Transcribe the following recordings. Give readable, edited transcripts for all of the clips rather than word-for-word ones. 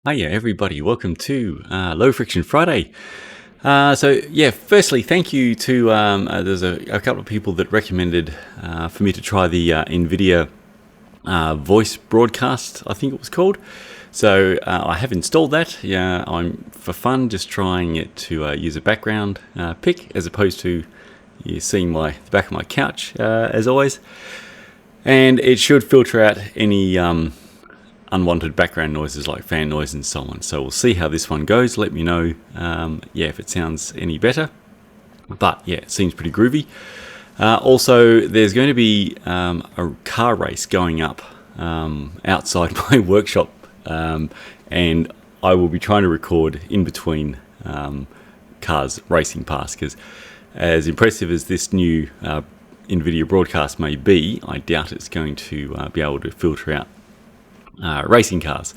Hiya, everybody. Welcome to Low Friction Friday. Firstly, thank you to there's a couple of people that recommended for me to try the NVIDIA voice broadcast, I think it was called. So I have installed that. Yeah, I'm for fun just trying it to use a background pick as opposed to you seeing the back of my couch as always. And it should filter out any unwanted background noises like fan noise and so on. So we'll see how this one goes. Let me know if it sounds any better. But yeah, it seems pretty groovy. Also, there's going to be a car race going up outside my workshop, and I will be trying to record in between cars racing past, because as impressive as this new NVIDIA broadcast may be, I doubt it's going to be able to filter out racing cars,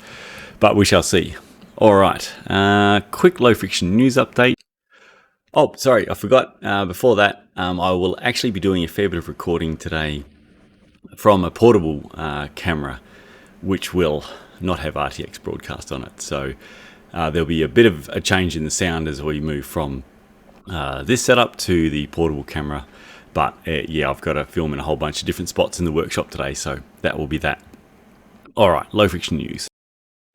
but we shall see. All right, quick low friction news update. Oh, sorry, I forgot. Before that, I will actually be doing a fair bit of recording today from a portable camera, which will not have RTX broadcast on it. So there'll be a bit of a change in the sound as we move from this setup to the portable camera. But I've got to film in a whole bunch of different spots in the workshop today, so that will be that. All right, low friction news.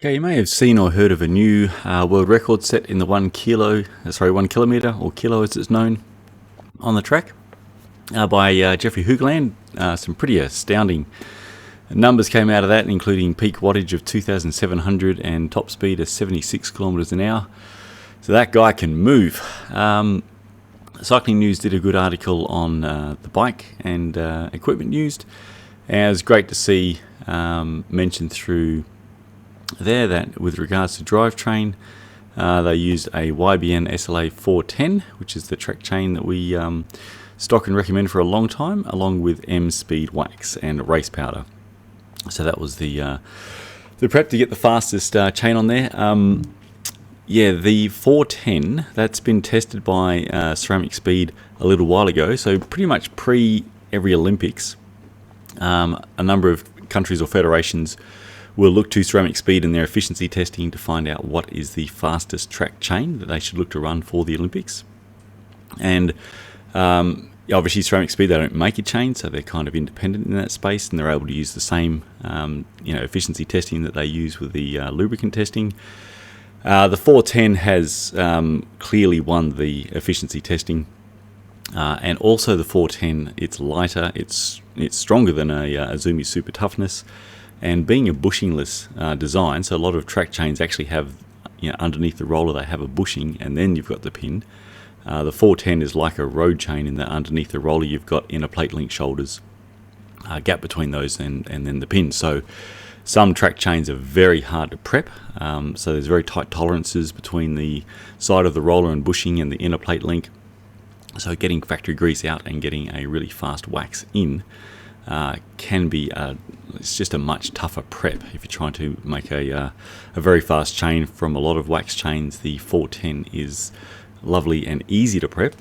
Okay, you may have seen or heard of a new world record set in the 1 kilometer, or kilo as it's known, on the track by Jeffrey Hoogland. Some pretty astounding numbers came out of that, including peak wattage of 2,700 and top speed of 76 kilometers an hour. So that guy can move. Cycling News did a good article on the bike and equipment used. And it was great to see mentioned through there that with regards to drivetrain, they used a YBN SLA 410, which is the track chain that we stock and recommend for a long time, along with M Speed wax and race powder. So that was the prep to get the fastest chain on there. The 410, that's been tested by Ceramic Speed a little while ago, so pretty much pre every Olympics. A number of countries or federations will look to Ceramic Speed in their efficiency testing to find out what is the fastest track chain that they should look to run for the Olympics. And obviously Ceramic Speed, they don't make a chain, so they're kind of independent in that space, and they're able to use the same efficiency testing that they use with the lubricant testing. The 410 has clearly won the efficiency testing. And also the 410, it's lighter, it's stronger than a Azumi Super Toughness, and being a bushingless design, so a lot of track chains actually have, underneath the roller they have a bushing, and then you've got the pin. The 410 is like a road chain in that underneath the roller you've got inner plate link shoulders, gap between those and then the pin. So some track chains are very hard to prep, so there's very tight tolerances between the side of the roller and bushing and the inner plate link. So getting factory grease out and getting a really fast wax in can be it's just a much tougher prep if you're trying to make a very fast chain. From a lot of wax chains, the 410 is lovely and easy to prep.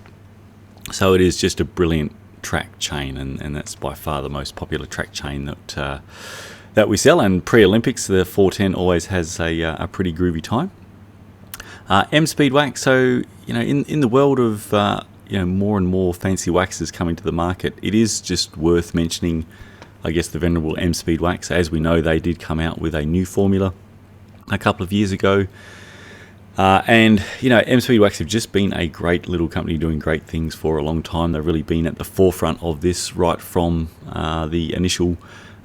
So it is just a brilliant track chain, and that's by far the most popular track chain that we sell. And pre-Olympics, the 410 always has a pretty groovy time. M Speed wax. So in the world of more and more fancy waxes coming to the market, it is just worth mentioning, I guess, the venerable M Speed wax. As we know, they did come out with a new formula a couple of years ago. M Speed wax have just been a great little company doing great things for a long time. They've really been at the forefront of this right from the initial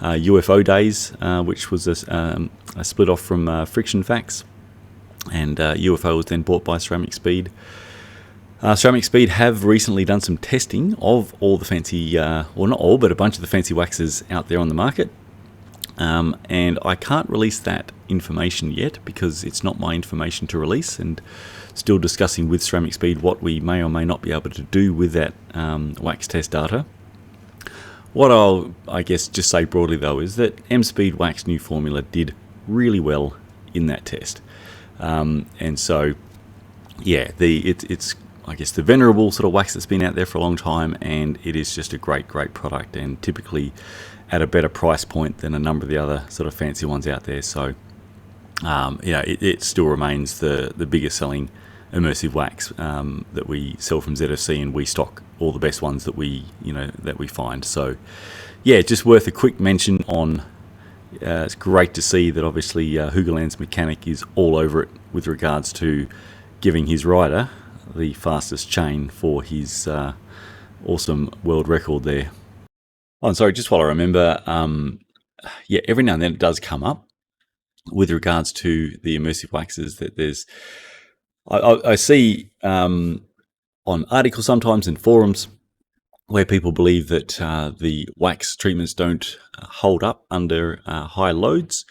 UFO days, which was a split off from Friction Facts. And UFO was then bought by Ceramic Speed. Ceramic Speed have recently done some testing of all the fancy, not all, but a bunch of the fancy waxes out there on the market. And I can't release that information yet because it's not my information to release, and still discussing with Ceramic Speed what we may or may not be able to do with that wax test data. What I'll, just say broadly though is that M Speed wax new formula did really well in that test. It's the venerable sort of wax that's been out there for a long time, and it is just a great product, and typically at a better price point than a number of the other sort of fancy ones out there. So it still remains the biggest selling immersive wax that we sell from ZFC, and we stock all the best ones that we find. So yeah, just worth a quick mention on. It's great to see that obviously Hoogerland's mechanic is all over it with regards to giving his rider the fastest chain for his awesome world record there. Oh, and sorry, just while I remember, every now and then it does come up with regards to the immersive waxes that I see on articles sometimes in forums where people believe that the wax treatments don't hold up under high loads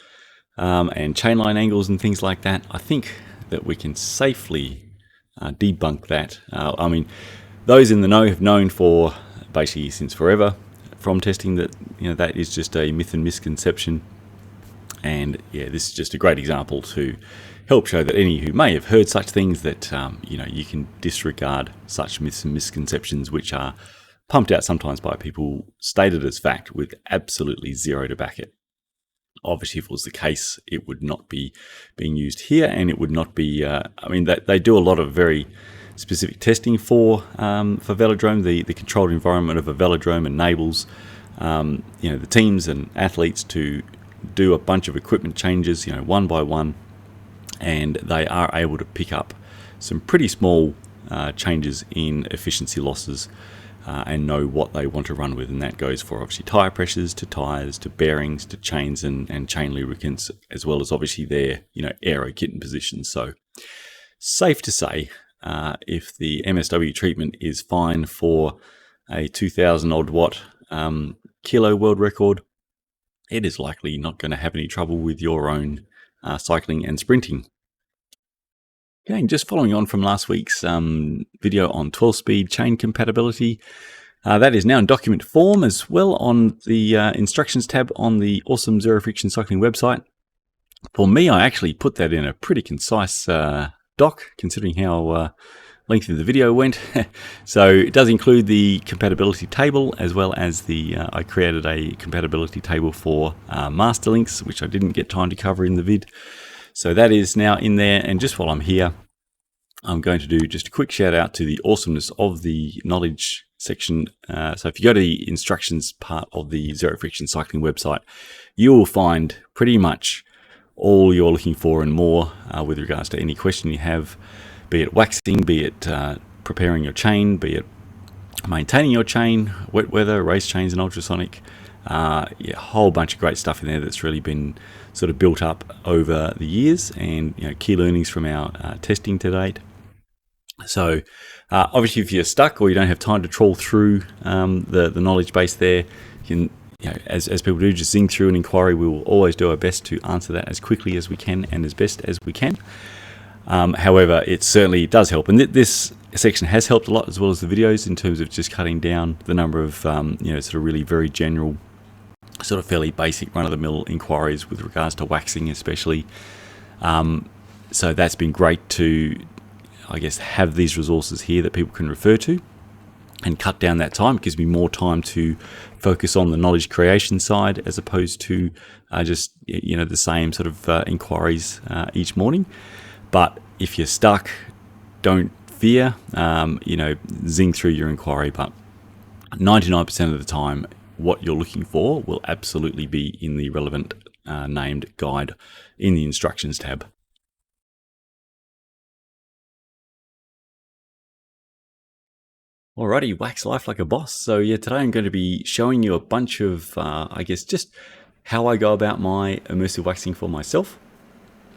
and chainline angles and things like that. I think that we can safely debunk that. I mean, those in the know have known for basically since forever from testing that that is just a myth and misconception. And yeah, this is just a great example to help show that any who may have heard such things that you can disregard such myths and misconceptions, which are pumped out sometimes by people stated as fact with absolutely zero to back it. Obviously, if it was the case, it would not be being used here, and it would not be. They do a lot of very specific testing for velodrome. The controlled environment of a velodrome enables the teams and athletes to do a bunch of equipment changes, one by one, and they are able to pick up some pretty small changes in efficiency losses and know what they want to run with, and that goes for obviously tire pressures to tires to bearings to chains and chain lubricants, as well as obviously their aero kit and positions. So safe to say, if the MSW treatment is fine for a 2000 odd watt kilo world record, it is likely not going to have any trouble with your own cycling and sprinting. Okay, just following on from last week's video on 12-speed chain compatibility, that is now in document form as well on the instructions tab on the awesome Zero Friction Cycling website. For me, I actually put that in a pretty concise doc, considering how lengthy the video went. So it does include the compatibility table, as well as I created a compatibility table for master links, which I didn't get time to cover in the vid. So that is now in there. And just while I'm here, I'm going to do just a quick shout out to the awesomeness of the knowledge section. So if you go to the instructions part of the Zero Friction Cycling website, you will find pretty much all you're looking for and more with regards to any question you have, be it waxing, be it preparing your chain, be it maintaining your chain, wet weather, race chains and ultrasonic. A whole bunch of great stuff in there that's really been sort of built up over the years, and key learnings from our testing to date. So obviously, if you're stuck or you don't have time to trawl through the knowledge base there, you can, as people do, just zing through an inquiry. We will always do our best to answer that as quickly as we can and as best as we can. However, it certainly does help, and this section has helped a lot, as well as the videos, in terms of just cutting down the number of sort of really very general, sort of fairly basic run-of-the-mill inquiries with regards to waxing especially. So that's been great to, I guess, have these resources here that people can refer to and cut down that time. It gives me more time to focus on the knowledge creation side, as opposed to just the same sort of inquiries each morning. But if you're stuck, don't fear, zing through your inquiry, but 99% of the time, what you're looking for will absolutely be in the relevant named guide in the instructions tab. Alrighty, wax life like a boss. So yeah, today I'm going to be showing you a bunch of, I guess, just how I go about my immersive waxing for myself.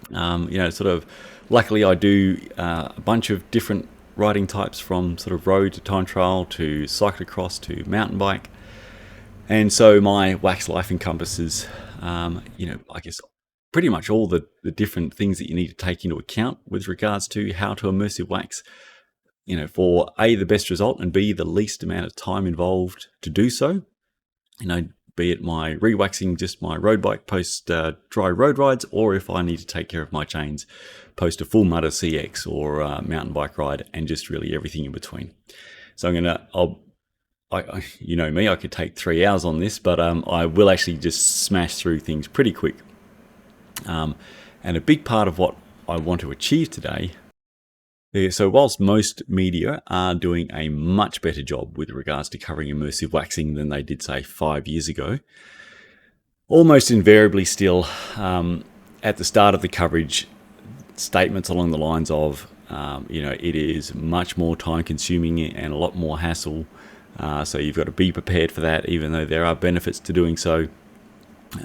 Sort of, luckily I do a bunch of different riding types, from sort of road to time trial to cyclocross to mountain bike. And so my wax life encompasses, I guess, pretty much all the different things that you need to take into account with regards to how to immersive wax, for A, the best result, and B, the least amount of time involved to do so. Be it my re-waxing just my road bike post dry road rides, or if I need to take care of my chains post a full mudder CX or mountain bike ride, and just really everything in between. So you know me, I could take 3 hours on this, but I will actually just smash through things pretty quick. And a big part of what I want to achieve today, so whilst most media are doing a much better job with regards to covering immersive waxing than they did, say, 5 years ago, almost invariably still, at the start of the coverage, statements along the lines of, it is much more time consuming and a lot more hassle. So you've got to be prepared for that, even though there are benefits to doing so.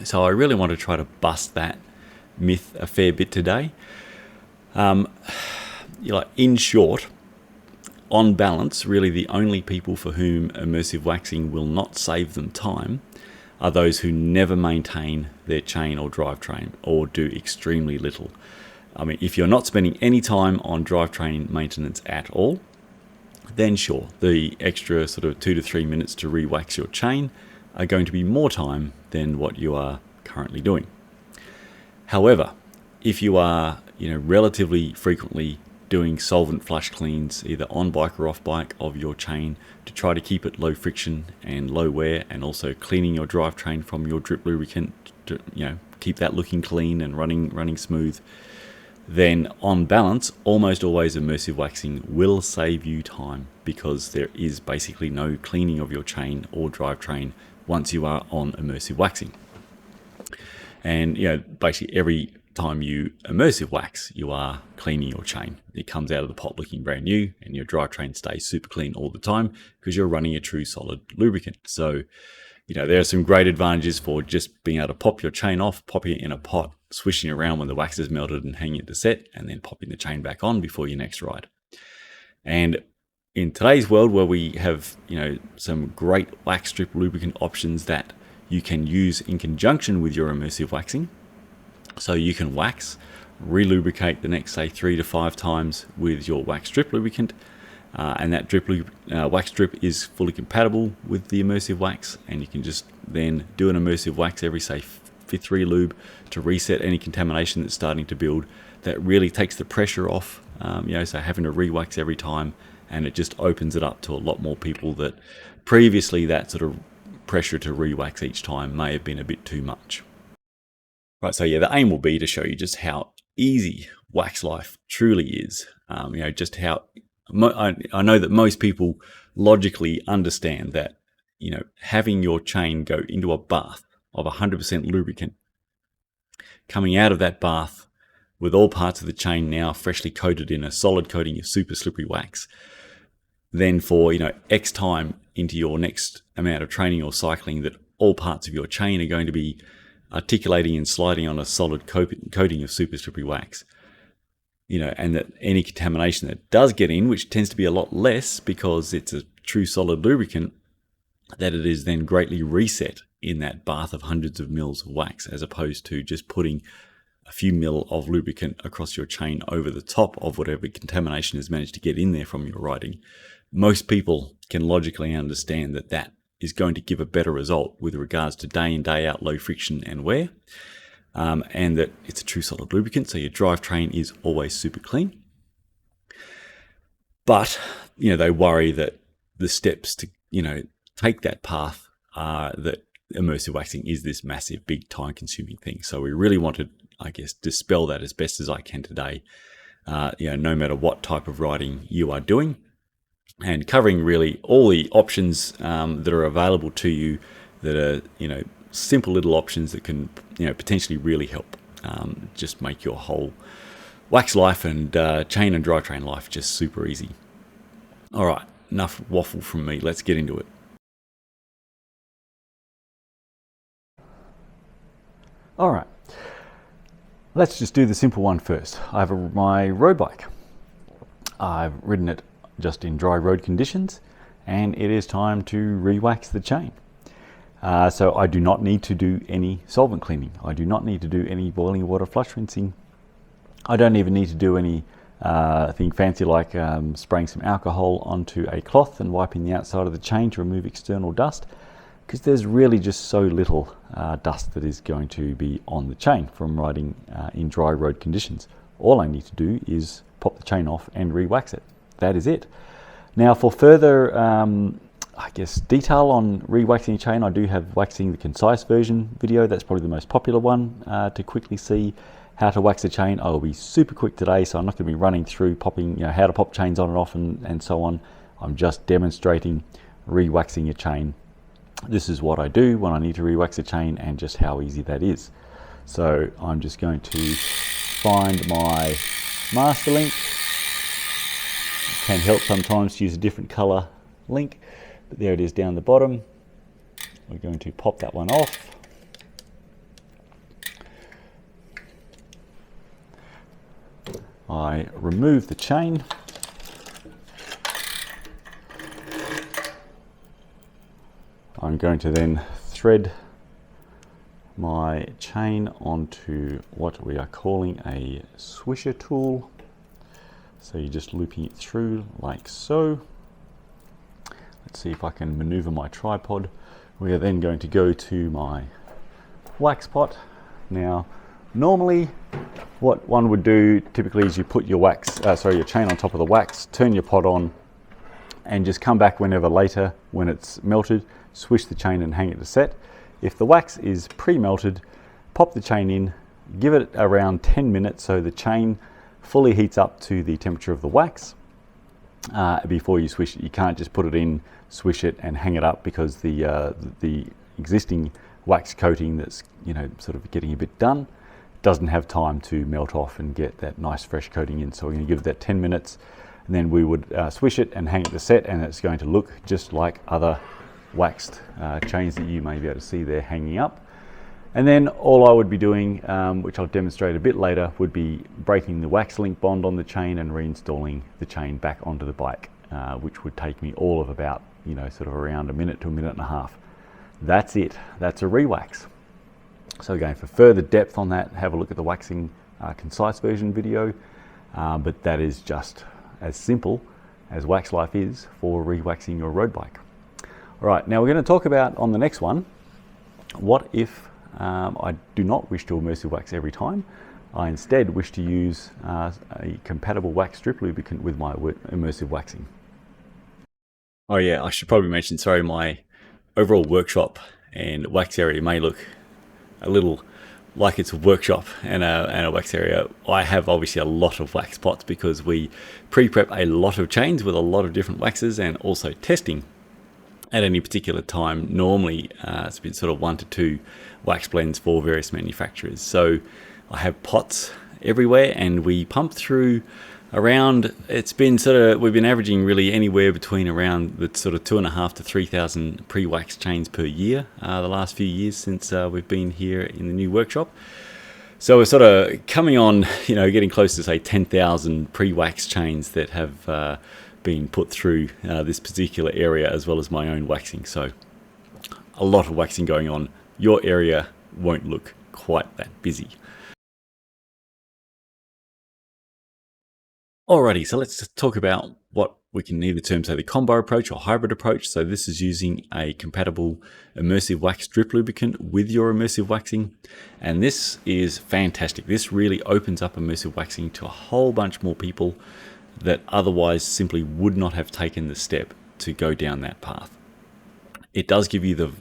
So I really want to try to bust that myth a fair bit today. In short, on balance, really the only people for whom immersive waxing will not save them time are those who never maintain their chain or drivetrain, or do extremely little. I mean, if you're not spending any time on drivetrain maintenance at all, then sure, the extra sort of 2 to 3 minutes to re-wax your chain are going to be more time than what you are currently doing. However, if you are, relatively frequently doing solvent flush cleans, either on bike or off bike, of your chain to try to keep it low friction and low wear, and also cleaning your drivetrain from your drip lubricant to, keep that looking clean and running smooth, then on balance, almost always immersive waxing will save you time, because there is basically no cleaning of your chain or drivetrain once you are on immersive waxing. And basically every time you immersive wax, you are cleaning your chain. It comes out of the pot looking brand new, and your drivetrain stays super clean all the time because you're running a true solid lubricant. So there are some great advantages for just being able to pop your chain off, popping it in a pot, swishing around when the wax is melted and hanging it to set, and then popping the chain back on before your next ride. And in today's world, where we have some great wax strip lubricant options that you can use in conjunction with your immersive waxing, so you can wax, re-lubricate the next, say, 3 to 5 times with your wax strip lubricant, and that wax strip is fully compatible with the immersive wax, and you can just then do an immersive wax every, say, 5th re-lube to reset any contamination that's starting to build. That really takes the pressure off, so having to re-wax every time, and it just opens it up to a lot more people that previously that sort of pressure to re-wax each time may have been a bit too much. Right, so the aim will be to show you just how easy wax life truly is. Just how I know that most people logically understand that, having your chain go into a bath of 100% lubricant, coming out of that bath with all parts of the chain now freshly coated in a solid coating of super slippery wax, then for X time into your next amount of training or cycling, that all parts of your chain are going to be articulating and sliding on a solid coating of super slippery wax, and that any contamination that does get in, which tends to be a lot less because it's a true solid lubricant, that it is then greatly reset in that bath of hundreds of mils of wax, as opposed to just putting a few mil of lubricant across your chain over the top of whatever contamination has managed to get in there from your riding. Most people can logically understand that that is going to give a better result with regards to day in, day out low friction and wear, and that it's a true solid lubricant, so your drivetrain is always super clean. But they worry that the steps to take that path are that immersive waxing is this massive, big, time consuming thing. So we really want to, dispel that as best as I can today, no matter what type of riding you are doing, and covering really all the options that are available to you, that are simple little options that can potentially really help just make your whole wax life and chain and drivetrain life just super easy. All right, enough waffle from me. Let's get into it. All right, let's just do the simple one first. I have my road bike. I've ridden it just in dry road conditions, and it is time to re-wax the chain. So I do not need to do any solvent cleaning. I do not need to do any boiling water flush rinsing. I don't even need to do any thing fancy like spraying some alcohol onto a cloth and wiping the outside of the chain to remove external dust, because there's really just so little dust that is going to be on the chain from riding in dry road conditions. All I need to do is pop the chain off and re-wax it. That is it. Now, for further, detail on re-waxing a chain, I do have Waxing the Concise version video. That's probably the most popular one to quickly see how to wax a chain. I will be super quick today, so I'm not going to be running through popping, how to pop chains on and off and so on. I'm just demonstrating re-waxing a chain. This is what I do when I need to re-wax a chain and just how easy that is. So I'm just going to find my master link. It can help sometimes to use a different color link, but there it is down the bottom. We're going to pop that one off. I remove the chain. I'm going to then thread my chain onto what we are calling a swisher tool. So you're just looping it through like so. Let's see if I can maneuver my tripod. We are then going to go to my wax pot. Now, normally what one would do typically is you put your your chain on top of the wax, turn your pot on, and just come back whenever later when it's melted, swish the chain and hang it to set. If the wax is pre-melted, pop the chain in, give it around 10 minutes so the chain fully heats up to the temperature of the wax before you swish it. You can't just put it in, swish it and hang it up, because the existing wax coating that's sort of getting a bit done doesn't have time to melt off and get that nice fresh coating in. So we're going to give it that 10 minutes and then we would swish it and hang it to set, and it's going to look just like other waxed chains that you may be able to see there hanging up. And then all I would be doing, which I'll demonstrate a bit later, would be breaking the wax link bond on the chain and reinstalling the chain back onto the bike, which would take me all of about sort of around a minute to a minute and a half. That's it. That's a re-wax. So again, for further depth on that, have a look at the waxing concise version video, but that is just as simple as Wax Life is for re-waxing your road bike. All right, now we're going to talk about on the next one, what if I do not wish to immersive wax every time. I instead wish to use a compatible wax strip lubricant with my immersive waxing. Oh yeah, I should probably mention, sorry, my overall workshop and wax area may look a little like it's a workshop and a wax area. I have obviously a lot of wax pots because we pre-prep a lot of chains with a lot of different waxes, and also testing at any particular time. Normally it's been sort of 1 to 2 wax blends for various manufacturers. So I have pots everywhere and we pump through around, we've been averaging really anywhere between around the sort of 2,500 to 3,000 pre-wax chains per year the last few years since we've been here in the new workshop. So we're sort of coming on, getting close to say 10,000 pre-wax chains that have been put through this particular area, as well as my own waxing. So a lot of waxing going on. Your area won't look quite that busy. Alrighty, so let's talk about what we can either term, say, the combo approach or hybrid approach. So this is using a compatible immersive wax drip lubricant with your immersive waxing. And this is fantastic. This really opens up immersive waxing to a whole bunch more people that otherwise simply would not have taken the step to go down that path. It does give you the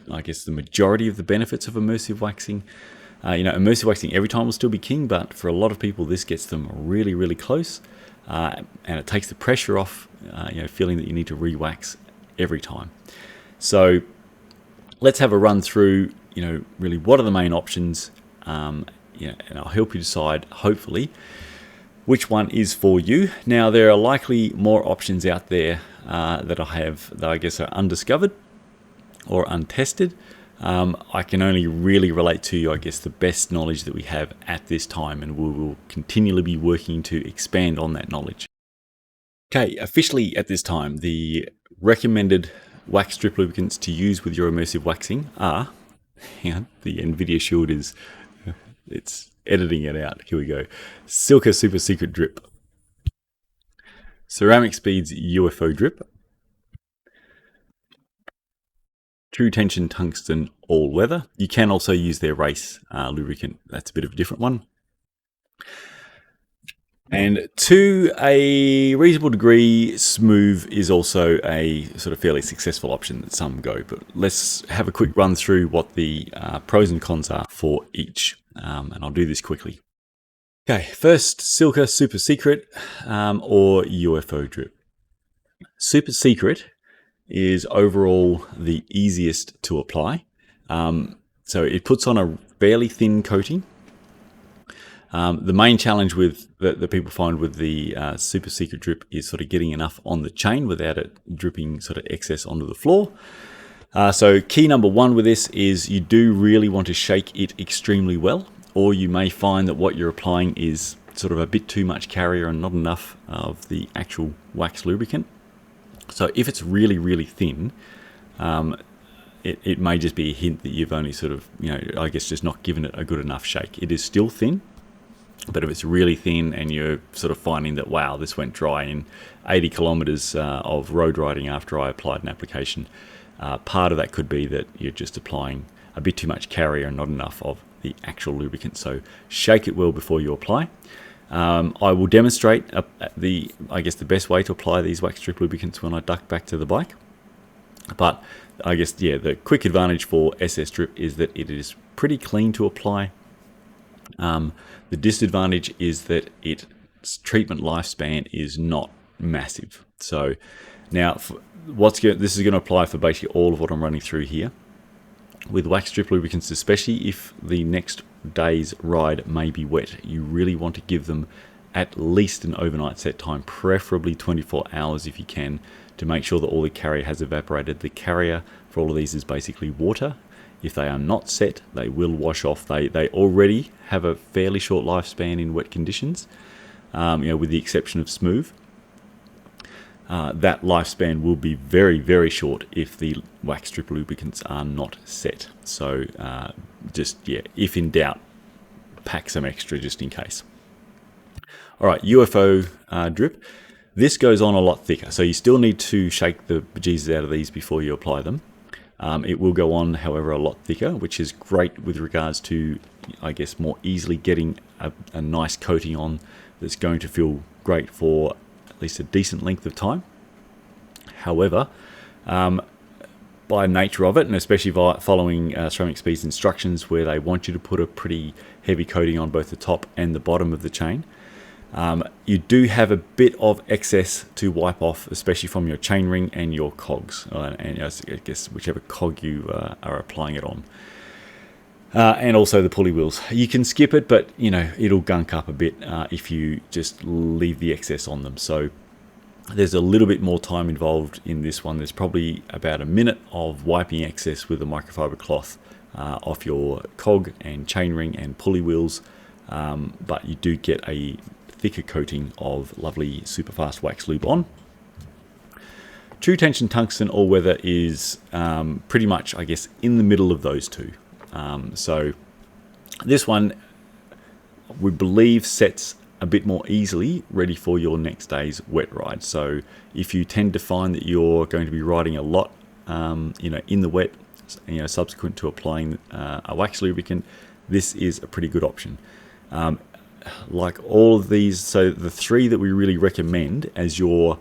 majority of the benefits of immersive waxing. Immersive waxing every time will still be king, but for a lot of people, this gets them really, really close. And it takes the pressure off, feeling that you need to re-wax every time. So let's have a run through, really what are the main options, and I'll help you decide, hopefully, which one is for you. Now, there are likely more options out there that I guess are undiscovered or untested. I can only really relate to, the best knowledge that we have at this time, and we will continually be working to expand on that knowledge. Okay, officially at this time, the recommended wax strip lubricants to use with your immersive waxing are, the NVIDIA Shield it's editing it out. Here we go. Silka Super Secret Drip, Ceramic Speed's UFO Drip, True Tension Tungsten All Weather. You can also use their race lubricant. That's a bit of a different one. And to a reasonable degree, Smooth is also a sort of fairly successful option that some go. But let's have a quick run through what the pros and cons are for each. And I'll do this quickly. Okay, first Silka Super Secret or UFO drip. Super Secret is overall the easiest to apply. So it puts on a fairly thin coating. The main challenge with that people find with the Super Secret drip is sort of getting enough on the chain without it dripping sort of excess onto the floor. So key number one with this is you do really want to shake it extremely well, or you may find that what you're applying is sort of a bit too much carrier and not enough of the actual wax lubricant. So if it's really, really thin, it may just be a hint that you've only sort of, I guess just not given it a good enough shake. It is still thin, but if it's really thin and you're sort of finding that, wow, this went dry in 80 kilometers of road riding after I applied an application, part of that could be that you're just applying a bit too much carrier and not enough of the actual lubricant. So shake it well before you apply. I will demonstrate the best way to apply these wax strip lubricants when I duck back to the bike. But I guess, the quick advantage for SS drip is that it is pretty clean to apply. The disadvantage is that its treatment lifespan is not massive. So now this is going to apply for basically all of what I'm running through here. With wax strip lubricants, especially if the next day's ride may be wet, you really want to give them at least an overnight set time, preferably 24 hours if you can, to make sure that all the carrier has evaporated. The carrier for all of these is basically water. If they are not set, they will wash off. They already have a fairly short lifespan in wet conditions, with the exception of smooth. That lifespan will be very, very short if the wax strip lubricants are not set. So if in doubt, pack some extra just in case. All right, UFO drip. This goes on a lot thicker, so you still need to shake the bejesus out of these before you apply them. It will go on, however, a lot thicker, which is great with regards to, I guess, more easily getting a nice coating on that's going to feel great for at least a decent length of time. However, by nature of it, and especially following Ceramic Speed's instructions where they want you to put a pretty heavy coating on both the top and the bottom of the chain, you do have a bit of excess to wipe off, especially from your chainring and your cogs, and I guess whichever cog you are applying it on. And also the pulley wheels. You can skip it, but it'll gunk up a bit if you just leave the excess on them. So there's a little bit more time involved in this one. There's probably about a minute of wiping excess with a microfiber cloth off your cog and chainring and pulley wheels, but you do get a thicker coating of lovely super fast wax lube on. True tension tungsten all weather is pretty much, I guess, in the middle of those two. So this one we believe sets a bit more easily ready for your next day's wet ride. So if you tend to find that you're going to be riding a lot in the wet, subsequent to applying a wax lubricant, this is a pretty good option. Like all of these, so the three that we really recommend as your,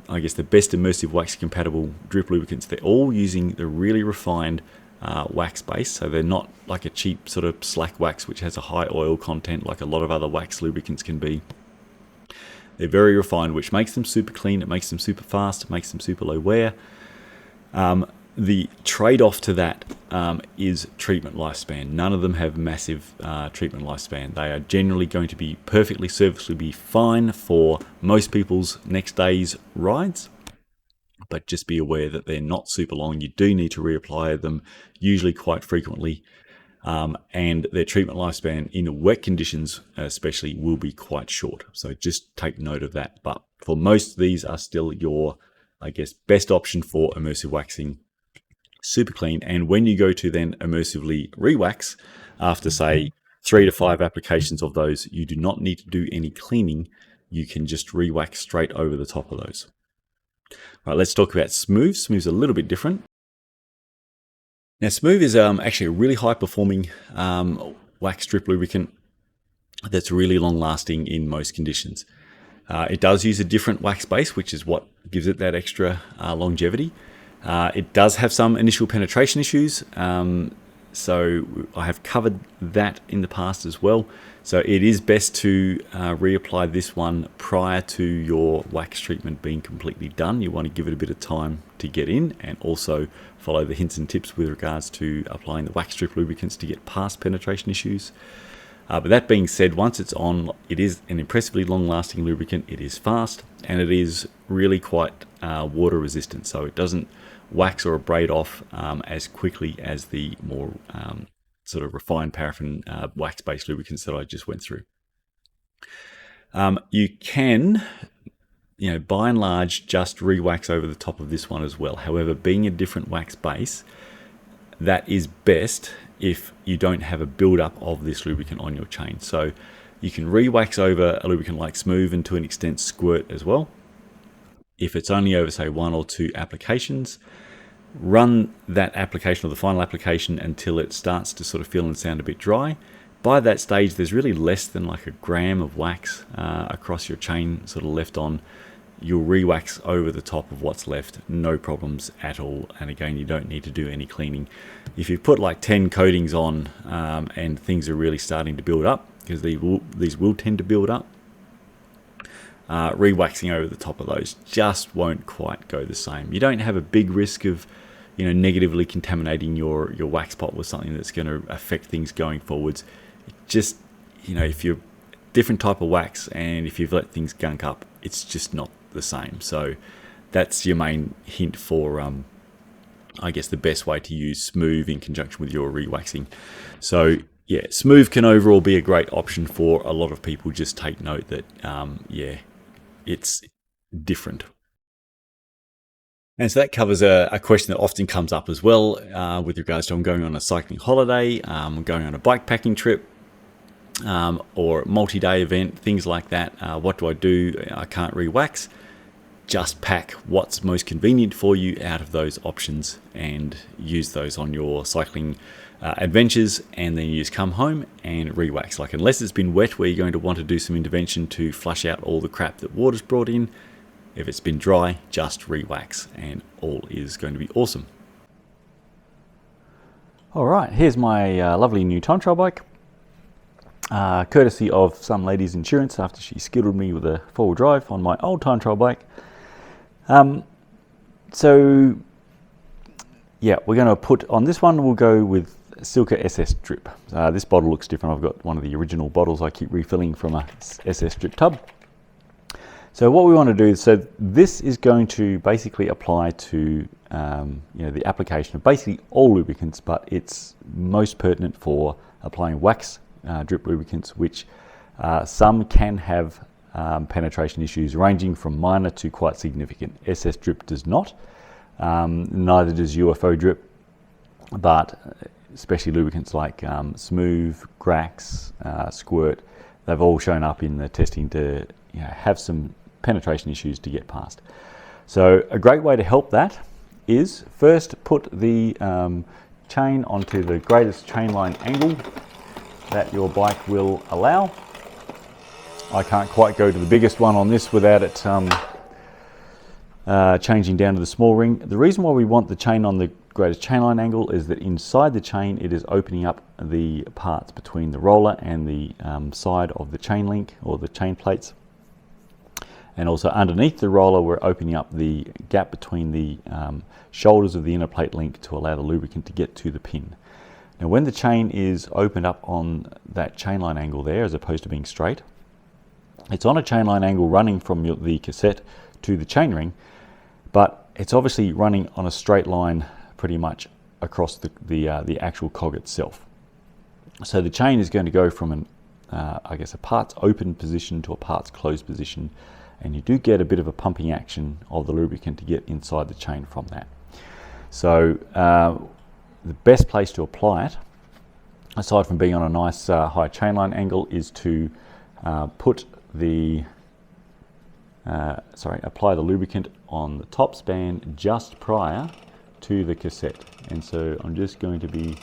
I guess, the best immersive wax compatible drip lubricants, they're all using the really refined wax base. So they're not like a cheap sort of slack wax which has a high oil content like a lot of other wax lubricants can be. They're very refined, which makes them super clean, it makes them super fast, it makes them super low wear. The trade-off to that is treatment lifespan. None of them have massive treatment lifespan. They are generally going to be perfectly serviceably fine for most people's next day's rides, but just be aware that they're not super long. You do need to reapply them, usually quite frequently, and their treatment lifespan in wet conditions especially will be quite short. So just take note of that. But for most, these are still your, I guess, best option for immersive waxing. Super clean. And when you go to then immersively rewax after say 3 to 5 applications of those, you do not need to do any cleaning. You can just rewax straight over the top of those. All right, let's talk about Smooth. Smooth's a little bit different. Now Smooth is actually a really high performing wax strip lubricant that's really long lasting in most conditions. It does use a different wax base, which is what gives it that extra longevity. It does have some initial penetration issues, So I have covered that in the past as well. So it is best to reapply this one prior to your wax treatment being completely done. You want to give it a bit of time to get in, and also follow the hints and tips with regards to applying the wax strip lubricants to get past penetration issues. But that being said, once it's on, it is an impressively long-lasting lubricant. It is fast, and it is really quite water resistant, so it doesn't wax or abrade off as quickly as the more sort of refined paraffin wax-based lubricants that I just went through. You can, by and large, just re-wax over the top of this one as well. However, being a different wax base, that is best if you don't have a build-up of this lubricant on your chain. So you can re-wax over a lubricant like Smooth, and to an extent Squirt as well. If it's only over, say, 1 or 2 applications, run that application or the final application until it starts to sort of feel and sound a bit dry. By that stage, there's really less than like a gram of wax across your chain sort of left on. You'll re-wax over the top of what's left, no problems at all. And again, you don't need to do any cleaning. If you put like 10 coatings on and things are really starting to build up, because these will tend to build up, re-waxing over the top of those just won't quite go the same. You don't have a big risk of negatively contaminating your wax pot with something that's going to affect things going forwards. It just, if you're different type of wax, and if you've let things gunk up, it's just not the same. So that's your main hint for I guess the best way to use Smooth in conjunction with your re-waxing. So yeah, Smooth can overall be a great option for a lot of people. Just take note that it's different. And so that covers a question that often comes up as well with regards to I'm going on a cycling holiday, I'm going on a bike packing trip, or multi-day event, things like that. What do I do? I can't re-wax. Just pack what's most convenient for you out of those options and use those on your cycling adventures, and then you just come home and re-wax. Like, unless it's been wet where you're going to want to do some intervention to flush out all the crap that water's brought in, if it's been dry, just re-wax and all is going to be awesome. Alright, here's my lovely new time trial bike. Courtesy of some lady's insurance after she skittled me with a 4-wheel drive on my old time trial bike. So yeah, we're going to put on this one, we'll go with Silka SS drip. This bottle looks different. I've got one of the original bottles I keep refilling from a SS drip tub. So what we want to do, so this is going to basically apply to the application of basically all lubricants, but it's most pertinent for applying wax drip lubricants, which some can have penetration issues ranging from minor to quite significant. SS drip does not, neither does UFO drip, but especially lubricants like Smooth, Grax, Squirt, they've all shown up in the testing to have some penetration issues to get past. So a great way to help that is first put the chain onto the greatest chain line angle that your bike will allow. I can't quite go to the biggest one on this without it changing down to the small ring. The reason why we want the chain on the greatest chain line angle is that inside the chain it is opening up the parts between the roller and the side of the chain link or the chain plates. And also underneath the roller, we're opening up the gap between the shoulders of the inner plate link to allow the lubricant to get to the pin. Now, when the chain is opened up on that chain line angle there, as opposed to being straight, it's on a chain line angle running from the cassette to the chainring, but it's obviously running on a straight line pretty much across the actual cog itself. So the chain is going to go from a parts open position to a parts closed position, and you do get a bit of a pumping action of the lubricant to get inside the chain from that. So the best place to apply it, aside from being on a nice high chain line angle, is to apply the lubricant on the top span just prior to the cassette. And so I'm just going to be,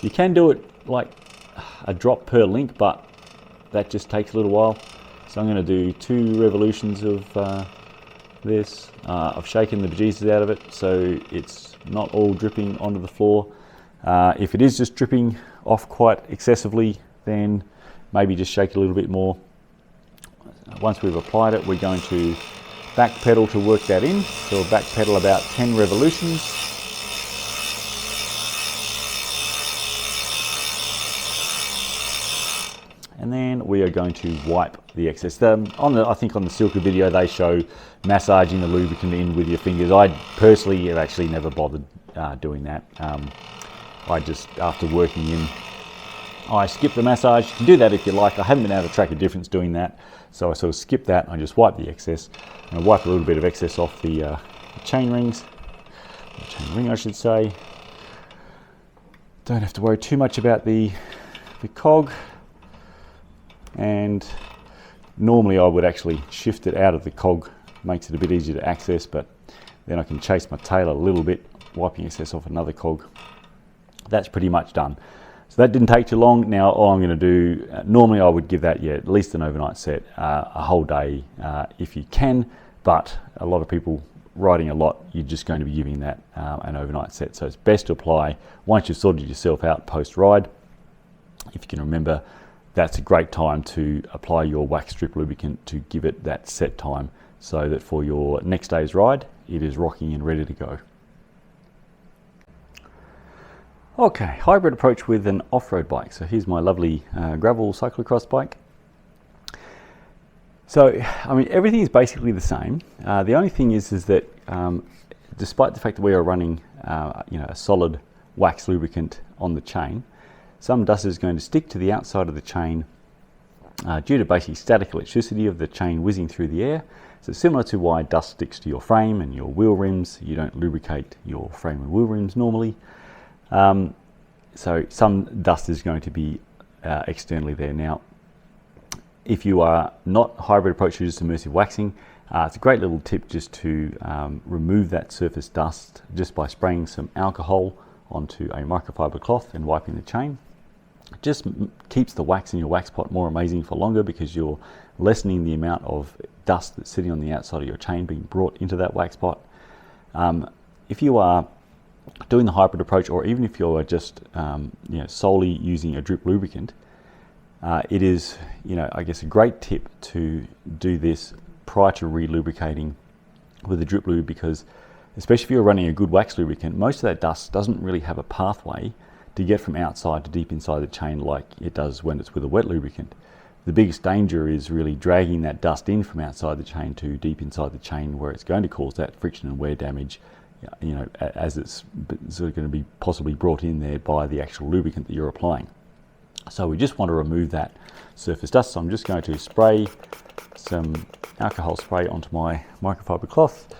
you can do it like a drop per link, but that just takes a little while. So I'm going to do 2 revolutions of this. I've shaken the bejesus out of it so it's not all dripping onto the floor. If it is just dripping off quite excessively, then maybe just shake it a little bit more. Once we've applied it, we're going to back pedal to work that in. So we'll back pedal about 10 revolutions. And then we are going to wipe the excess. I think on the Silka video they show massaging the lubricant in with your fingers. I personally have actually never bothered doing that. I just, after working in, I skip the massage. You can do that if you like. I haven't been able to track a difference doing that, so I sort of skip that and I just wipe the excess. And I wipe a little bit of excess off the chain rings, the chain ring I should say. Don't have to worry too much about the cog. And normally I would actually shift it out of the cog, makes it a bit easier to access, but then I can chase my tail a little bit, wiping excess off another cog. That's pretty much done. So that didn't take too long. Now all I'm going to do, normally I would give that at least an overnight set, a whole day if you can, but a lot of people riding a lot, you're just going to be giving that an overnight set. So it's best to apply once you've sorted yourself out post-ride. If you can remember, that's a great time to apply your wax strip lubricant to give it that set time so that for your next day's ride, it is rocking and ready to go. Okay, hybrid approach with an off-road bike. So here's my lovely gravel cyclocross bike. So, I mean, everything is basically the same. The only thing is that despite the fact that we are running a solid wax lubricant on the chain, some dust is going to stick to the outside of the chain due to basically static electricity of the chain whizzing through the air. So similar to why dust sticks to your frame and your wheel rims, you don't lubricate your frame and wheel rims normally. So some dust is going to be externally there. Now, if you are not hybrid approach to just immersive waxing, it's a great little tip just to remove that surface dust just by spraying some alcohol onto a microfiber cloth and wiping the chain. It just keeps the wax in your wax pot more amazing for longer because you're lessening the amount of dust that's sitting on the outside of your chain being brought into that wax pot. If you are doing the hybrid approach, or even if you're just solely using a drip lubricant, it is I guess a great tip to do this prior to re-lubricating with a drip lube, because especially if you're running a good wax lubricant, most of that dust doesn't really have a pathway to get from outside to deep inside the chain like it does when it's with a wet lubricant. The biggest danger is really dragging that dust in from outside the chain to deep inside the chain, where it's going to cause that friction and wear damage, as it's sort of going to be possibly brought in there by the actual lubricant that you're applying. So we just want to remove that surface dust. So I'm just going to spray some alcohol spray onto my microfiber cloth.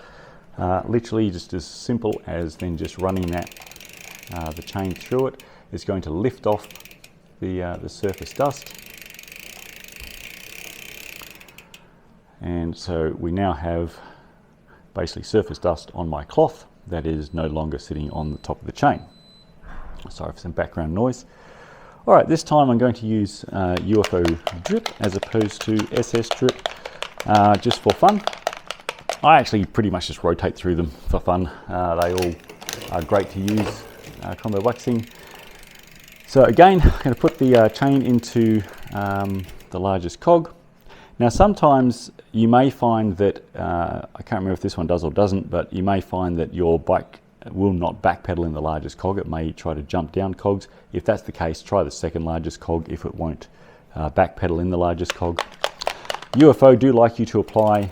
Literally just as simple as then just running the chain through it. It's going to lift off the surface dust. And so we now have basically surface dust on my cloth that is no longer sitting on the top of the chain. Sorry for some background noise. All right, this time I'm going to use UFO drip as opposed to SS drip, just for fun. I actually pretty much just rotate through them for fun. They all are great to use, combo waxing. So again, I'm going to put the chain into the largest cog. Now sometimes you may find that, I can't remember if this one does or doesn't, but you may find that your bike will not backpedal in the largest cog. It may try to jump down cogs. If that's the case, try the second largest cog if it won't backpedal in the largest cog. UFO do like you to apply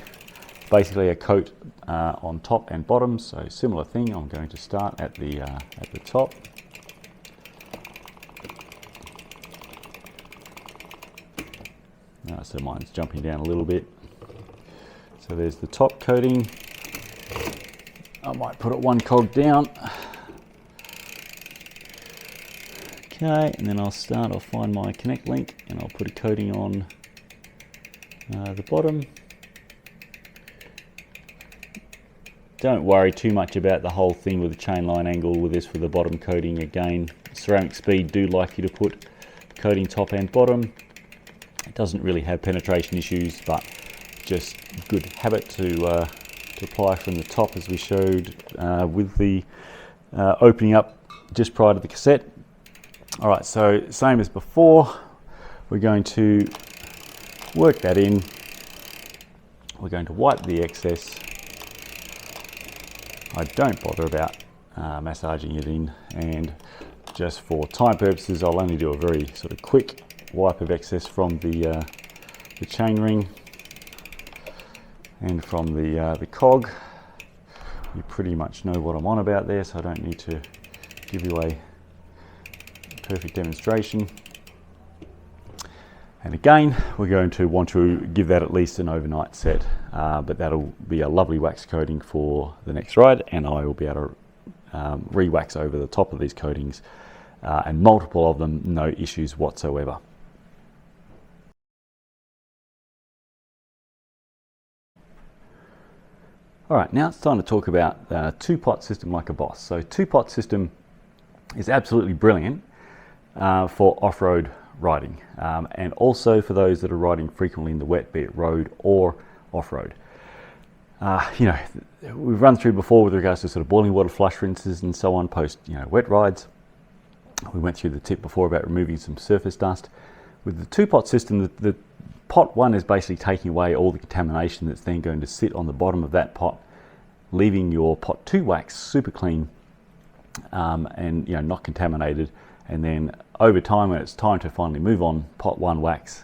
basically a coat on top and bottom, so similar thing. I'm going to start at the top. So mine's jumping down a little bit. So there's the top coating. I might put it one cog down. Okay, and then I'll find my connect link and I'll put a coating on the bottom. Don't worry too much about the whole thing with the chain line angle with this, for the bottom coating. Again, Ceramic Speed do like you to put coating top and bottom. It doesn't really have penetration issues, but just good habit to apply from the top, as we showed with the opening up just prior to the cassette. All right, so same as before, we're going to work that in. We're going to wipe the excess. I don't bother about massaging it in, and just for time purposes, I'll only do a very sort of quick wipe of excess from the chain ring and from the cog. You pretty much know what I'm on about there, so I don't need to give you a perfect demonstration. And again, we're going to want to give that at least an overnight set, but that'll be a lovely wax coating for the next ride, and I will be able to re-wax over the top of these coatings, and multiple of them, no issues whatsoever. All right, now it's time to talk about two-pot system like a boss. So two-pot system is absolutely brilliant for off-road riding, and also for those that are riding frequently in the wet, be it road or off-road. You know, we've run through before with regards to sort of boiling water flush rinses and so on post, you know, wet rides. We went through the tip before about removing some surface dust. With the two-pot system, the pot one is basically taking away all the contamination that's then going to sit on the bottom of that pot, leaving your pot two wax super clean, and you know, not contaminated. And then over time, when it's time to finally move on pot one wax,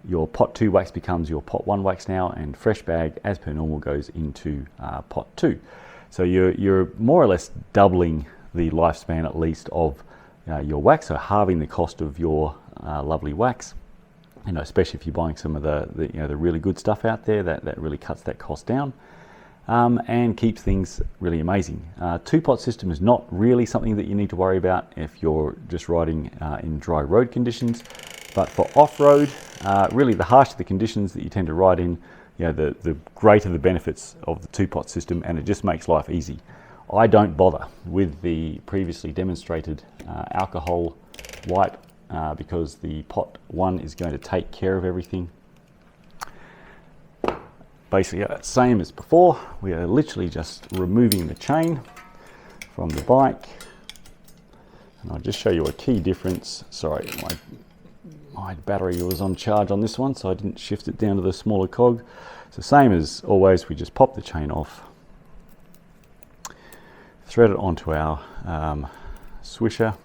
your pot two wax becomes your pot one wax now, and fresh bag as per normal goes into pot two. So you're more or less doubling the lifespan at least of your wax, so halving the cost of your lovely wax. You know, especially if you're buying some of the you know, the really good stuff out there, that really cuts that cost down. And keeps things really amazing. Two-pot system is not really something that you need to worry about if you're just riding in dry road conditions, but for off-road, really the harsher the conditions that you tend to ride in, you know, the greater the benefits of the two-pot system, and it just makes life easy. I don't bother with the previously demonstrated alcohol wipe because the pot one is going to take care of everything. Basically, same as before, we are literally just removing the chain from the bike. And I'll just show you a key difference. Sorry, my battery was on charge on this one, so I didn't shift it down to the smaller cog. So same as always, we just pop the chain off, thread it onto our swisher.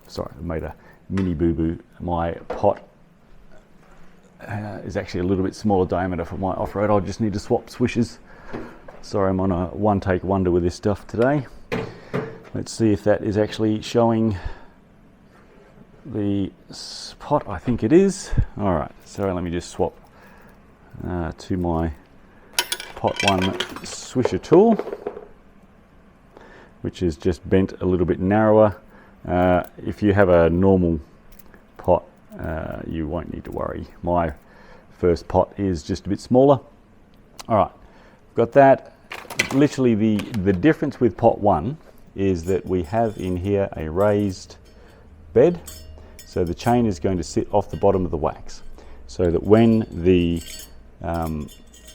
Sorry, I made a mini boo-boo. My pot is actually a little bit smaller diameter for my off-road. I just need to swap swishers. Sorry, I'm on a one-take wonder with this stuff today. Let's see if that is actually showing the pot. I think it is. All right, so let me just swap to my pot one swisher tool, which is just bent a little bit narrower. If you have a normal pot, you won't need to worry. My first pot is just a bit smaller. All right, got that. Literally the difference with pot one is that we have in here a raised bed, so the chain is going to sit off the bottom of the wax, so that when the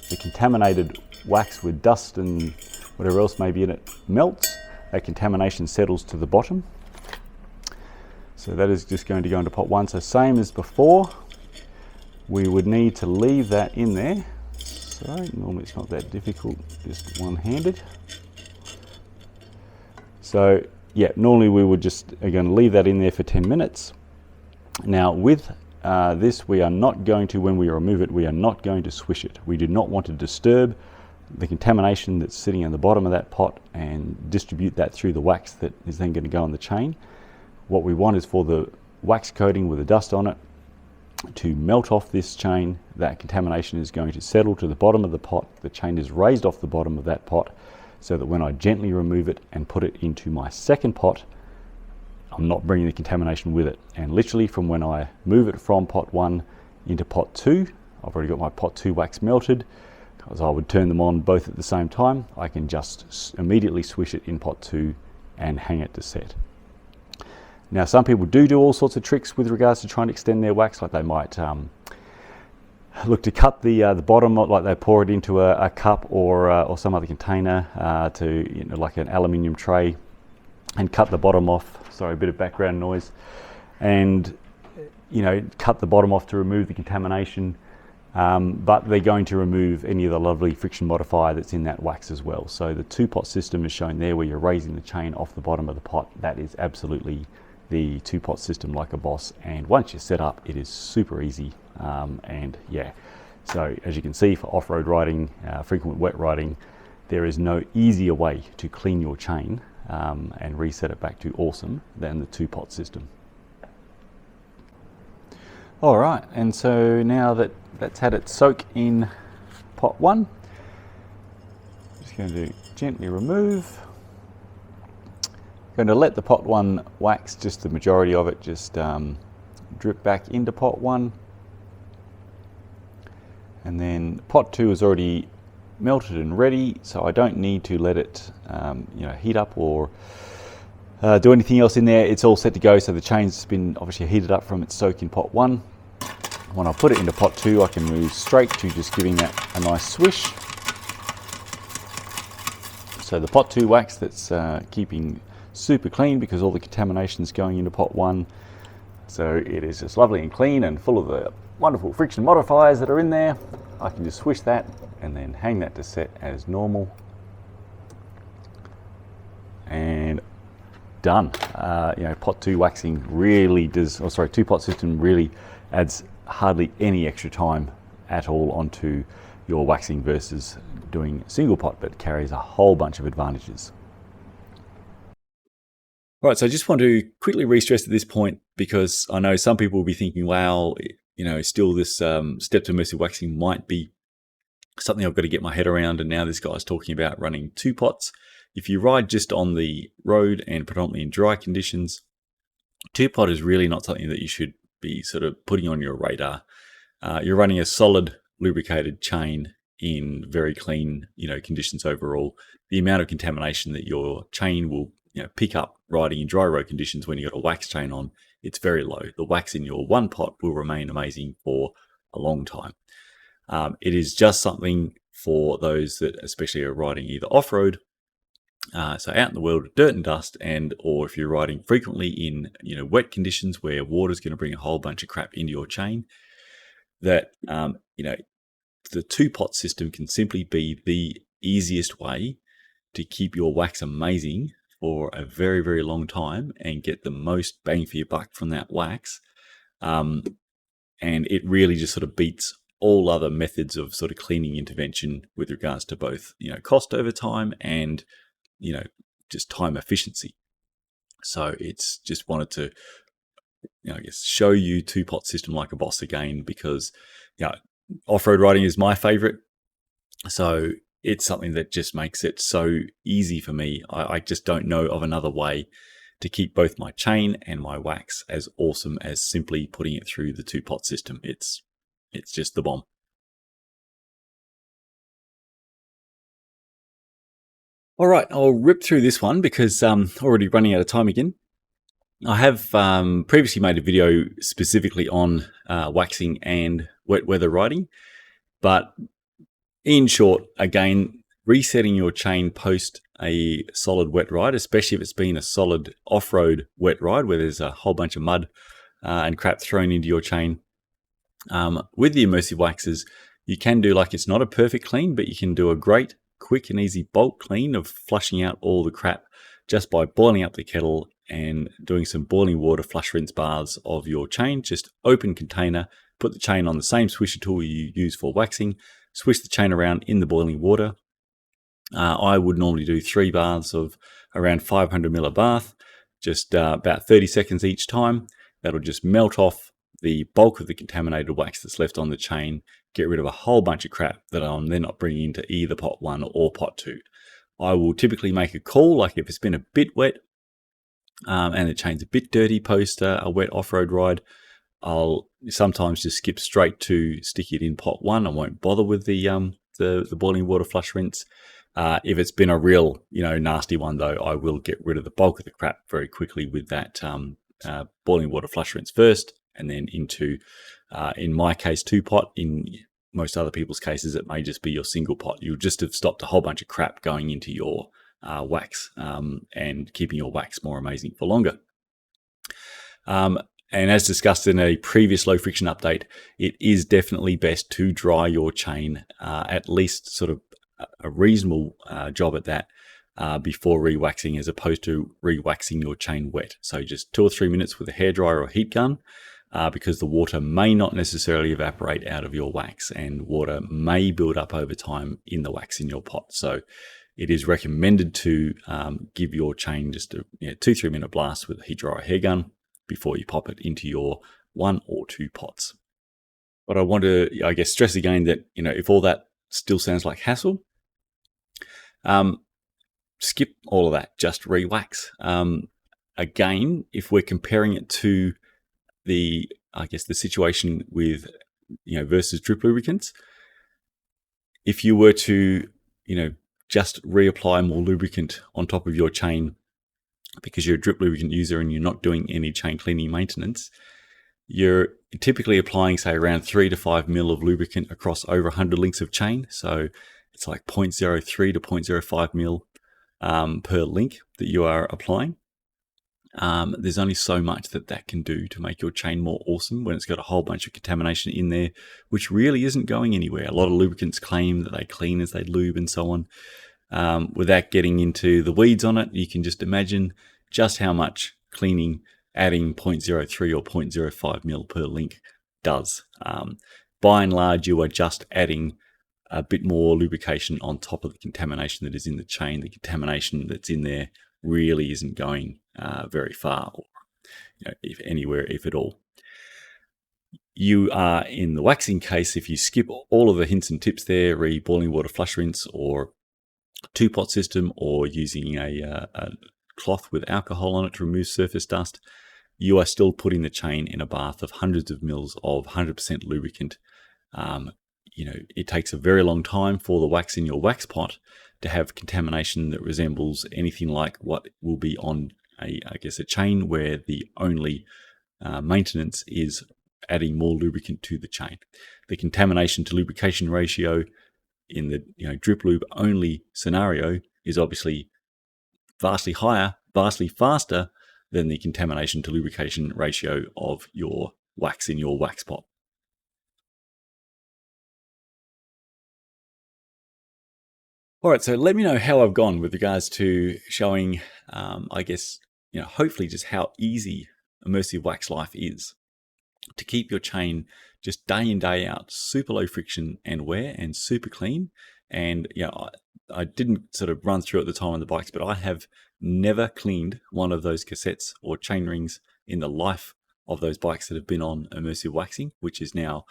contaminated wax with dust and whatever else may be in it melts, that contamination settles to the bottom. So that is just going to go into pot one. So same as before, we would need to leave that in there. So normally it's not that difficult, just one-handed. So yeah, normally we would just, again, leave that in there for 10 minutes. Now with this, we are not going to, when we remove it, we are not going to swish it. We do not want to disturb the contamination that's sitting on the bottom of that pot and distribute that through the wax that is then going to go on the chain. What we want is for the wax coating with the dust on it to melt off this chain. That contamination is going to settle to the bottom of the pot. The chain is raised off the bottom of that pot, so that when I gently remove it and put it into my second pot, I'm not bringing the contamination with it. And literally from when I move it from pot one into pot two, I've already got my pot two wax melted, because I would turn them on both at the same time. I can just immediately swish it in pot two and hang it to set. Now some people do all sorts of tricks with regards to trying to extend their wax, like they might look to cut the bottom, like they pour it into a cup or some other container, to like an aluminium tray, and cut the bottom off. Sorry, a bit of background noise. And cut the bottom off to remove the contamination, but they're going to remove any of the lovely friction modifier that's in that wax as well. So the two-pot system is shown there, where you're raising the chain off the bottom of the pot. That is absolutely the two-pot system like a boss, and once you're set up, it is super easy. And yeah, so as you can see, for off-road riding, frequent wet riding, there is no easier way to clean your chain and reset it back to awesome than the two-pot system. All right, and so now that that's had its soak in pot 1, just going to gently remove. Going to let the pot 1 wax, just the majority of it, just drip back into pot 1. And then pot 2 is already melted and ready, so I don't need to let it heat up or do anything else in there. It's all set to go, so the chain's been obviously heated up from its soak in pot 1. When I put it into pot 2, I can move straight to just giving that a nice swish. So the pot 2 wax that's keeping super clean, because all the contamination is going into pot 1. So it is just lovely and clean and full of the wonderful friction modifiers that are in there. I can just swish that and then hang that to set as normal. And done. Pot 2 waxing really does, two-pot system really adds hardly any extra time at all onto your waxing versus doing single pot, but carries a whole bunch of advantages. All right, so I just want to quickly re-stress at this point, because I know some people will be thinking, wow, still this step to immersive waxing might be something I've got to get my head around, and now this guy's talking about running 2 pots. If you ride just on the road and predominantly in dry conditions, 2-pot is really not something that you should be sort of putting on your radar. You're running a solid lubricated chain in very clean conditions overall. The amount of contamination that your chain will pick up riding in dry road conditions when you've got a wax chain on, it's very low. The wax in your 1-pot will remain amazing for a long time. It is just something for those that especially are riding either off-road, so out in the world of dirt and dust, or if you're riding frequently in wet conditions where water's going to bring a whole bunch of crap into your chain, that the 2-pot system can simply be the easiest way to keep your wax amazing for a very, very long time and get the most bang for your buck from that wax. And it really just sort of beats all other methods of sort of cleaning intervention with regards to both cost over time and just time efficiency. So it's just wanted to show you 2-pot system like a boss again, because off-road riding is my favorite, so it's something that just makes it so easy for me. I just don't know of another way to keep both my chain and my wax as awesome as simply putting it through the 2-pot system. It's just the bomb. All right, I'll rip through this one because I'm already running out of time again. I have previously made a video specifically on waxing and wet weather riding, but in short, again, resetting your chain post a solid wet ride, especially if it's been a solid off-road wet ride where there's a whole bunch of mud and crap thrown into your chain. With the immersive waxes, you can do, like, it's not a perfect clean, but you can do a great, quick and easy bulk clean of flushing out all the crap just by boiling up the kettle and doing some boiling water flush rinse baths of your chain. Just open container, put the chain on the same swisher tool you use for waxing, swish the chain around in the boiling water. I would normally do 3 baths of around 500 ml a bath, just about 30 seconds each time. That'll just melt off the bulk of the contaminated wax that's left on the chain, get rid of a whole bunch of crap that I'm then not bringing into either pot 1 or pot 2. I will typically make a call, like if it's been a bit wet and the chain's a bit dirty post a wet off-road ride, I'll sometimes just skip straight to stick it in pot 1. I won't bother with the boiling water flush rinse. If it's been a real nasty one though, I will get rid of the bulk of the crap very quickly with that boiling water flush rinse first, and then into In my case, 2-pot. In most other people's cases, it may just be your single pot. You'll just have stopped a whole bunch of crap going into your wax and keeping your wax more amazing for longer. And as discussed in a previous low friction update, it is definitely best to dry your chain, at least sort of a reasonable job at that before re-waxing, as opposed to re-waxing your chain wet. So just 2 or 3 minutes with a hairdryer or heat gun, because the water may not necessarily evaporate out of your wax, and water may build up over time in the wax in your pot. So it is recommended to give your chain just a 2-3 minute blast with a heat dryer or hair gun before you pop it into your 1 or 2 pots. But I want to, I guess, stress again that, if all that still sounds like hassle, skip all of that, just re-wax. Again, if we're comparing it to the situation with, versus drip lubricants, if you were to, just reapply more lubricant on top of your chain because you're a drip lubricant user and you're not doing any chain cleaning maintenance, you're typically applying, say, around 3 to 5 mil of lubricant across over 100 links of chain. So it's like 0.03 to 0.05 mil per link that you are applying. There's only so much that can do to make your chain more awesome when it's got a whole bunch of contamination in there, which really isn't going anywhere. A lot of lubricants claim that they clean as they lube and so on. Without getting into the weeds on it, you can just imagine just how much cleaning adding 0.03 or 0.05 mil per link does. By and large, you are just adding a bit more lubrication on top of the contamination that is in the chain. The contamination that's in there really isn't going very far, or if anywhere, if at all. You are in the waxing case, if you skip all of the hints and tips there, boiling water flush rinse, or 2-pot system, or using a cloth with alcohol on it to remove surface dust, you are still putting the chain in a bath of hundreds of mils of 100% lubricant. It takes a very long time for the wax in your wax pot to have contamination that resembles anything like what will be on a chain where the only maintenance is adding more lubricant to the chain. The contamination to lubrication ratio in the drip lube only scenario is obviously vastly higher, vastly faster than the contamination to lubrication ratio of your wax in your wax pot. All right, so let me know how I've gone with regards to showing, hopefully just how easy immersive wax life is to keep your chain just day in, day out, super low friction and wear and super clean. And I didn't sort of run through at the time on the bikes, but I have never cleaned one of those cassettes or chain rings in the life of those bikes that have been on immersive waxing, which is now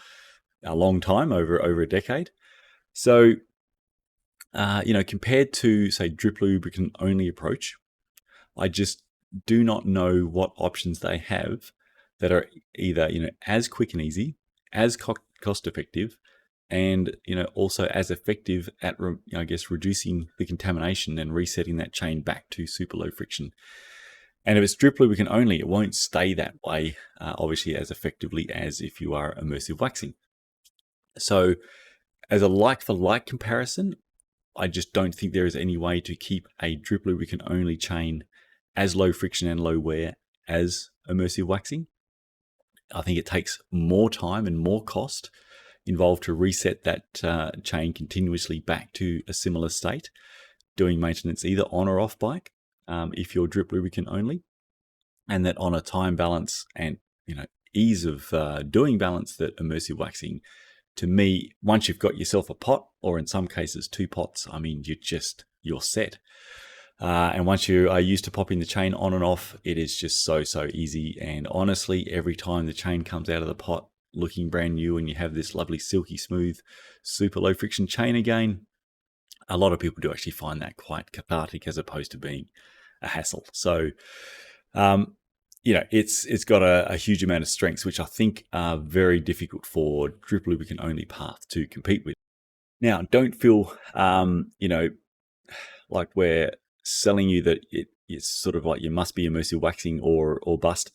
a long time, over a decade. So, compared to, say, drip lubricant only approach, I just do not know what options they have that are either, as quick and easy, as cost effective, and, also as effective at, reducing the contamination and resetting that chain back to super low friction. And if it's drip lubricant only, it won't stay that way, obviously, as effectively as if you are immersive waxing. So as a like-for-like comparison, I just don't think there is any way to keep a drip lubricant only chain as low friction and low wear as immersive waxing. I think it takes more time and more cost involved to reset that chain continuously back to a similar state, doing maintenance either on or off bike if you're drip lubricant only, and that on a time balance and ease of doing balance that immersive waxing, to me, once you've got yourself a pot, or in some cases 2 pots, I mean, you're set. And once you are used to popping the chain on and off, it is just so easy. And honestly, every time the chain comes out of the pot looking brand new and you have this lovely silky smooth, super low friction chain again, a lot of people do actually find that quite cathartic as opposed to being a hassle. So, it's got a huge amount of strengths, which I think are very difficult for drip lubricant only path to compete with. Now, don't feel, like we're selling you that it's sort of like you must be immersive waxing or bust.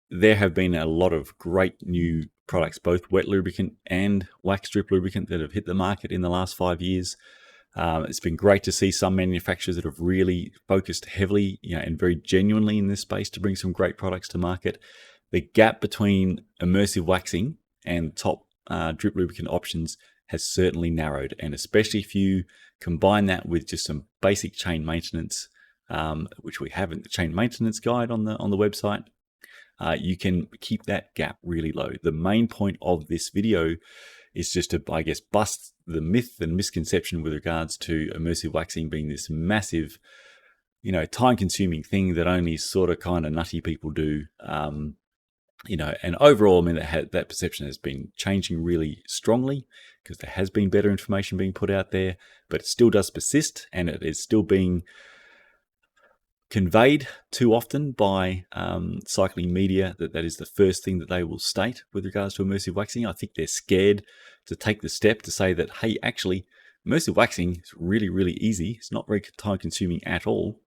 There have been a lot of great new products, both wet lubricant and wax drip lubricant, that have hit the market in the last 5 years. It's been great to see some manufacturers that have really focused heavily, and very genuinely in this space to bring some great products to market. The gap between immersive waxing and top drip lubricant options has certainly narrowed, and especially if you combine that with just some basic chain maintenance, which we have in the chain maintenance guide on the website, you can keep that gap really low. The main point of this video is just to, I guess, bust the myth and misconception with regards to immersive waxing being this massive, time-consuming thing that only sort of kind of nutty people do. And overall, I mean, that perception has been changing really strongly, because there has been better information being put out there, but it still does persist, and it is still being conveyed too often by cycling media that is the first thing that they will state with regards to immersive waxing. I think they're scared to take the step to say that, hey, actually, immersive waxing is really, really easy. It's not very time consuming at all.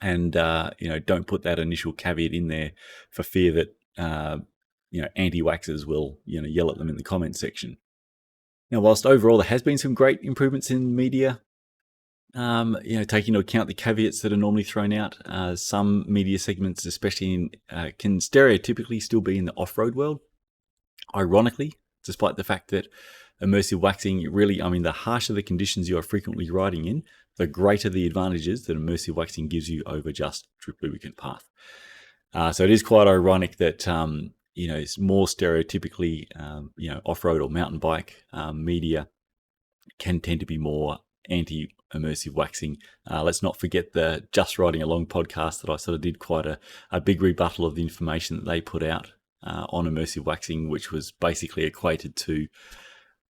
And, don't put that initial caveat in there for fear that, anti-waxers will, yell at them in the comment section. Now, whilst overall there has been some great improvements in media, taking into account the caveats that are normally thrown out, some media segments, especially can stereotypically still be in the off-road world. Ironically, despite the fact that immersive waxing really, the harsher the conditions you are frequently riding in, the greater the advantages that immersive waxing gives you over just drip lubricant path. So it is quite ironic that, it's more stereotypically, off-road or mountain bike media can tend to be more anti-immersive waxing. Let's not forget the Just Riding Along podcast that I sort of did quite a big rebuttal of the information that they put out on immersive waxing, which was basically equated to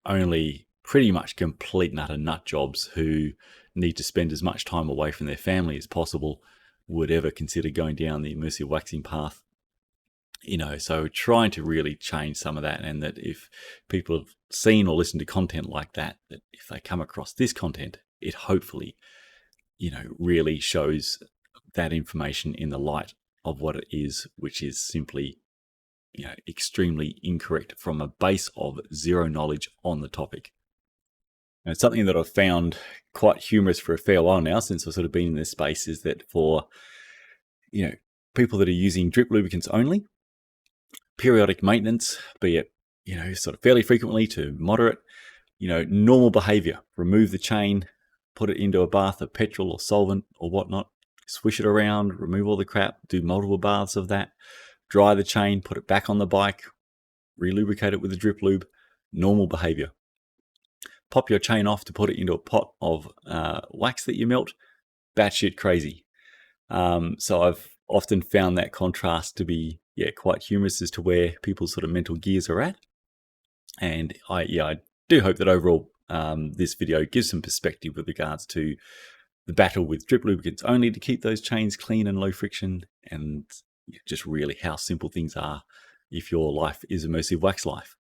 only pretty much complete nut jobs who need to spend as much time away from their family as possible would ever consider going down the immersive waxing path. So trying to really change some of that, and that if people have seen or listened to content like that if they come across this content, it hopefully, really shows that information in the light of what it is, which is simply, extremely incorrect from a base of zero knowledge on the topic. And it's something that I've found quite humorous for a fair while now, since I've sort of been in this space, is that for, people that are using drip lubricants only, periodic maintenance, be it, sort of fairly frequently to moderate, normal behavior, remove the chain, put it into a bath of petrol or solvent or whatnot, swish it around, remove all the crap, do multiple baths of that, dry the chain, put it back on the bike, relubricate it with a drip lube, normal behavior. Pop your chain off to put it into a pot of wax that you melt, batshit crazy. So I've often found that contrast to be quite humorous as to where people's sort of mental gears are at. And I do hope that overall this video gives some perspective with regards to the battle with drip lubricants only to keep those chains clean and low friction, and just really how simple things are if your life is immersive wax life.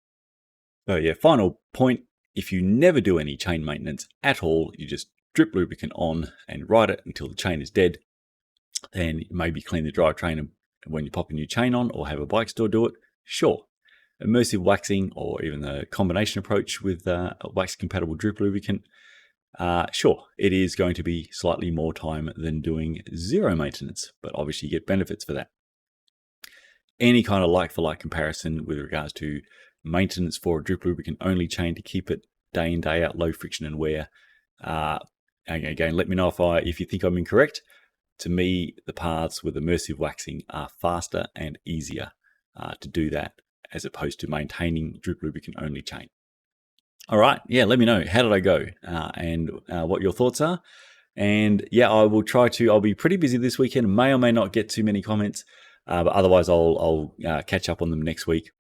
So final point, if you never do any chain maintenance at all, you just drip lubricant on and ride it until the chain is dead, then maybe clean the drivetrain when you pop a new chain on, or have a bike store do it, sure. Immersive waxing, or even the combination approach with a wax-compatible drip lubricant, sure, it is going to be slightly more time than doing zero maintenance, but obviously you get benefits for that. Any kind of like-for-like comparison with regards to maintenance for a drip lubricant only chain to keep it day in, day out, low friction and wear, again, let me know if you think I'm incorrect. To me, the paths with immersive waxing are faster and easier to do that, as opposed to maintaining drip lubricant only chain. All right, let me know, how did I go, and what your thoughts are. And I'll be pretty busy this weekend, may or may not get too many comments, but otherwise I'll catch up on them next week.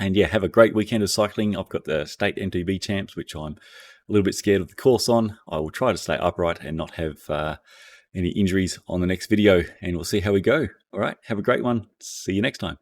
And have a great weekend of cycling. I've got the state MTB champs, which I'm a little bit scared of the course on. I will try to stay upright and not have any injuries on the next video, and we'll see how we go. All right, have a great one. See you next time.